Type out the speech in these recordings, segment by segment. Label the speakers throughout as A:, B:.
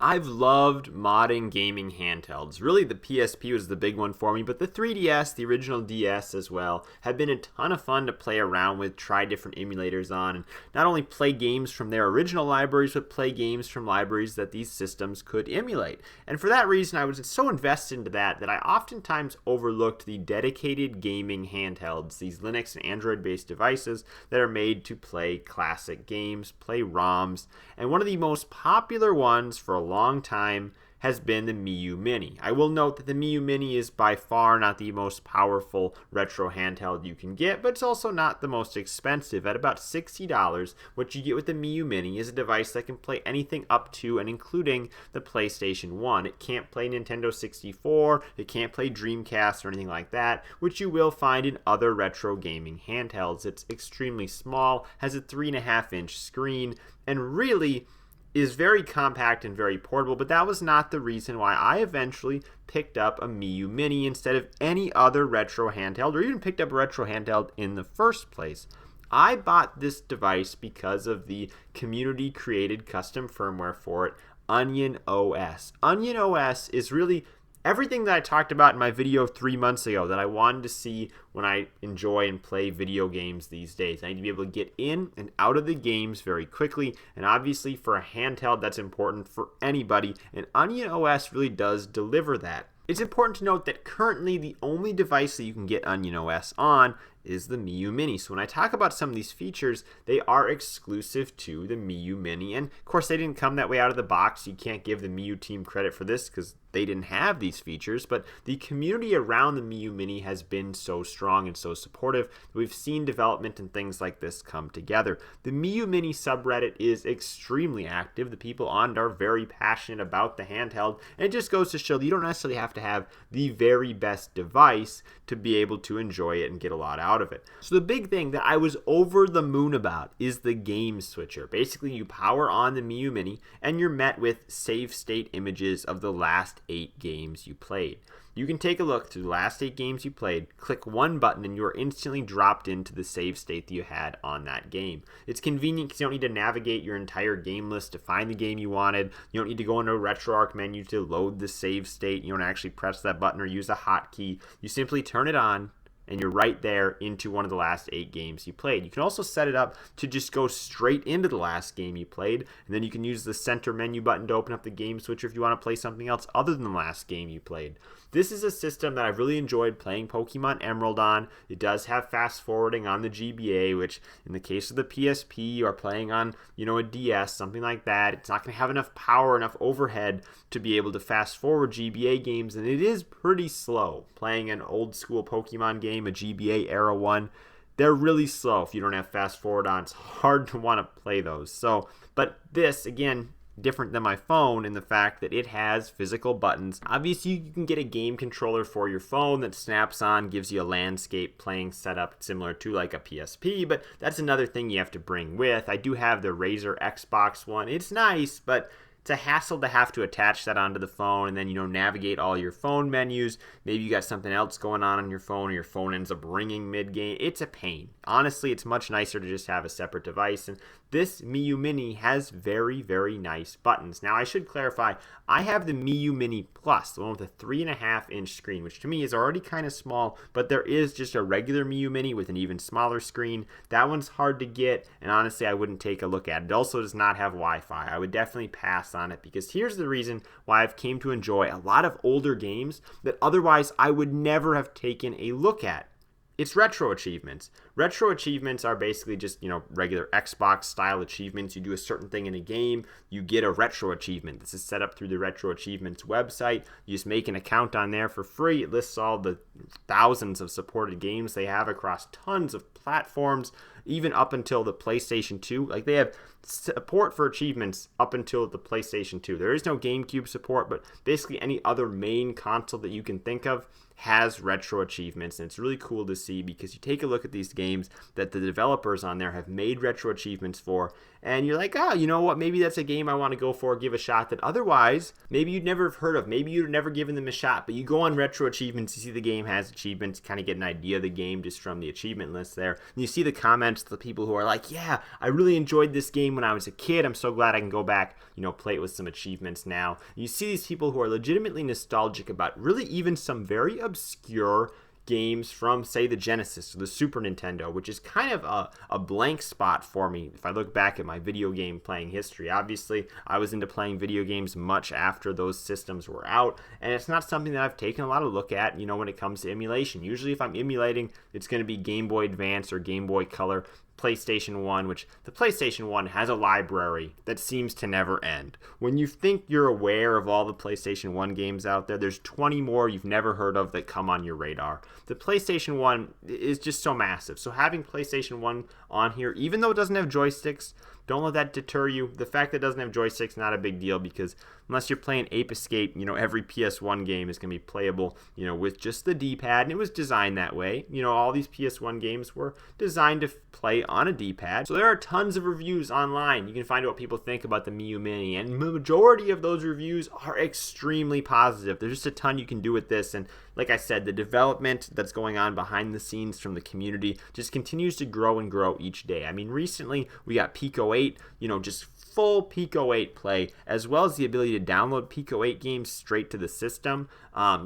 A: I've loved modding gaming handhelds. Really, the PSP was the big one for me, but the 3DS, the original DS as well, have been a ton of fun to play around with, try different emulators on, and not only play games from their original libraries, but play games from libraries that these systems could emulate. And for that reason, I was so invested into that I oftentimes overlooked the dedicated gaming handhelds, these Linux and Android-based devices that are made to play classic games, play ROMs, and one of the most popular ones for a long time has been the Miyoo Mini. I will note that the Miyoo Mini is by far not the most powerful retro handheld you can get, but it's also not the most expensive. At about $60, what you get with the Miyoo Mini is a device that can play anything up to and including the PlayStation 1. It can't play Nintendo 64, it can't play Dreamcast or anything like that, which you will find in other retro gaming handhelds. It's extremely small, has a 3.5-inch screen, and really is very compact and very portable, but that was not the reason why I eventually picked up a Miyoo Mini instead of any other retro handheld, or even picked up a retro handheld in the first place. I bought this device because of the community-created custom firmware for it, Onion OS. Onion OS is really everything that I talked about in my video 3 months ago that I wanted to see when I enjoy and play video games these days. I need to be able to get in and out of the games very quickly, and obviously for a handheld that's important for anybody, and Onion OS really does deliver that. It's important to note that currently the only device that you can get Onion OS on is the Miyoo Mini. So when I talk about some of these features, they are exclusive to the Miyoo Mini. And of course, they didn't come that way out of the box. You can't give the Miyoo team credit for this because they didn't have these features. But the community around the Miyoo Mini has been so strong and so supportive that we've seen development and things like this come together. The Miyoo Mini subreddit is extremely active. The people on it are very passionate about the handheld. And it just goes to show that you don't necessarily have to have the very best device to be able to enjoy it and get a lot out of it. So the big thing that I was over the moon about is the game switcher. Basically, you power on the Miyoo Mini and you're met with save state images of the last 8 games you played. You can take a look through the last 8 games you played, click one button, and you are instantly dropped into the save state that you had on that game. It's convenient because you don't need to navigate your entire game list to find the game you wanted. You don't need to go into a RetroArch menu to load the save state. You don't actually press that button or use a hotkey. You simply turn it on, and you're right there into one of the last 8 games you played. You can also set it up to just go straight into the last game you played, and then you can use the center menu button to open up the game switcher if you want to play something else other than the last game you played. This is a system that I've really enjoyed playing Pokemon Emerald on. It does have fast forwarding on the GBA, which in the case of the PSP or playing on, a DS, something like that, it's not going to have enough power, enough overhead to be able to fast forward GBA games, and it is pretty slow. Playing an old school Pokemon game, a GBA era one, they're really slow if you don't have fast forward on. It's hard to want to play those. But this, again, different than my phone in the fact that it has physical buttons. Obviously, you can get a game controller for your phone that snaps on, gives you a landscape playing setup similar to like a PSP, but that's another thing you have to bring with. I do have the Razer Xbox one. It's nice, but it's a hassle to have to attach that onto the phone and then, navigate all your phone menus. Maybe you got something else going on your phone or your phone ends up ringing mid-game. It's a pain. Honestly, it's much nicer to just have a separate device. And this Miyoo Mini has very, very nice buttons. Now, I should clarify, I have the Miyoo Mini Plus, the one with a 3.5-inch screen, which to me is already kind of small, but there is just a regular Miyoo Mini with an even smaller screen. That one's hard to get, and honestly, I wouldn't take a look at it. It also does not have Wi-Fi. I would definitely pass on it because here's the reason why I've came to enjoy a lot of older games that otherwise I would never have taken a look at. It's retro achievements. Retro achievements are basically just, regular Xbox style achievements. You do a certain thing in a game, you get a retro achievement. This is set up through the Retro Achievements website. You just make an account on there for free. It lists all the thousands of supported games they have across tons of platforms, even up until the PlayStation 2. Like, they have support for achievements up until the PlayStation 2. There is no GameCube support, but basically any other main console that you can think of has retro achievements, and it's really cool to see because you take a look at these games that the developers on there have made retro achievements for, and you're like, oh, you know what, maybe that's a game I want to go for, give a shot that otherwise maybe you'd never have heard of, maybe you'd never given them a shot, but you go on retro achievements, you see the game has achievements, kind of get an idea of the game just from the achievement list there, and you see the comments comments, the people who are like, yeah, I really enjoyed this game when I was a kid. I'm so glad I can go back, play it with some achievements now. You see these people who are legitimately nostalgic about really even some very obscure games from, say, the Genesis or the Super Nintendo, which is kind of a blank spot for me if I look back at my video game playing history. Obviously, I was into playing video games much after those systems were out, and it's not something that I've taken a lot of look at, when it comes to emulation. Usually if I'm emulating, it's going to be Game Boy Advance or Game Boy Color, PlayStation 1, which the PlayStation 1 has a library that seems to never end. When you think you're aware of all the PlayStation 1 games out there, there's 20 more you've never heard of that come on your radar. The PlayStation 1 is just so massive. So having PlayStation 1 on here, even though it doesn't have joysticks, don't let that deter you. The fact that it doesn't have joysticks, not a big deal, because unless you're playing Ape Escape, every PS1 game is going to be playable, with just the D-pad, and it was designed that way. All these PS1 games were designed to play on a D-pad. So there are tons of reviews online. You can find out what people think about the Miyoo Mini, and the majority of those reviews are extremely positive. There's just a ton you can do with this, and like I said, the development that's going on behind the scenes from the community just continues to grow and grow each day. I mean, recently we got Pico 8, just full Pico 8 play, as well as the ability to download Pico 8 games straight to the system,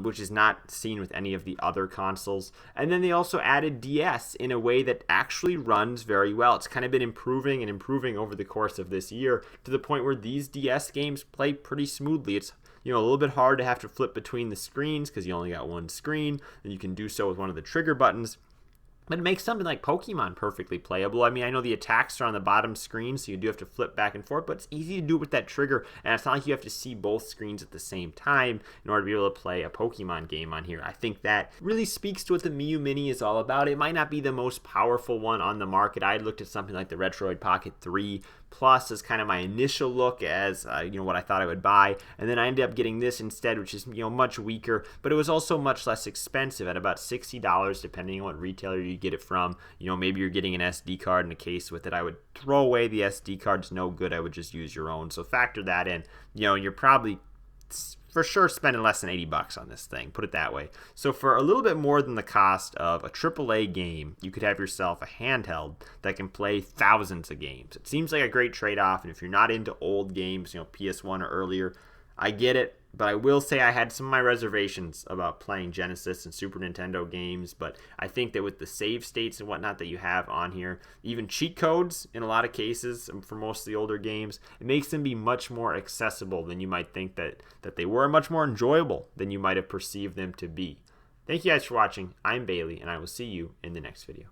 A: which is not seen with any of the other consoles. And then they also added DS in a way that actually runs very well. It's kind of been improving and improving over the course of this year to the point where these DS games play pretty smoothly. It's a little bit hard to have to flip between the screens because you only got one screen, and you can do so with one of the trigger buttons. But it makes something like Pokemon perfectly playable. I mean, I know the attacks are on the bottom screen, so you do have to flip back and forth, but it's easy to do it with that trigger, and it's not like you have to see both screens at the same time in order to be able to play a Pokemon game on here. I think that really speaks to what the Miyoo Mini is all about. It might not be the most powerful one on the market. I looked at something like the Retroid Pocket 3 Plus as kind of my initial look as what I thought I would buy, and then I ended up getting this instead, which is much weaker, but it was also much less expensive at about $60 depending on what retailer you get it from. Maybe you're getting an SD card in a case with it. I would throw away the SD card. It's no good. I would just use your own. So factor that in. You're probably for sure spending less than $80 on this thing, put it that way. So for a little bit more than the cost of a AAA game, you could have yourself a handheld that can play thousands of games. It seems like a great trade-off, and if you're not into old games, PS1 or earlier, I get it. But I will say I had some of my reservations about playing Genesis and Super Nintendo games, but I think that with the save states and whatnot that you have on here, even cheat codes in a lot of cases for most of the older games, it makes them be much more accessible than you might think that they were, much more enjoyable than you might have perceived them to be. Thank you guys for watching. I'm Bailey, and I will see you in the next video.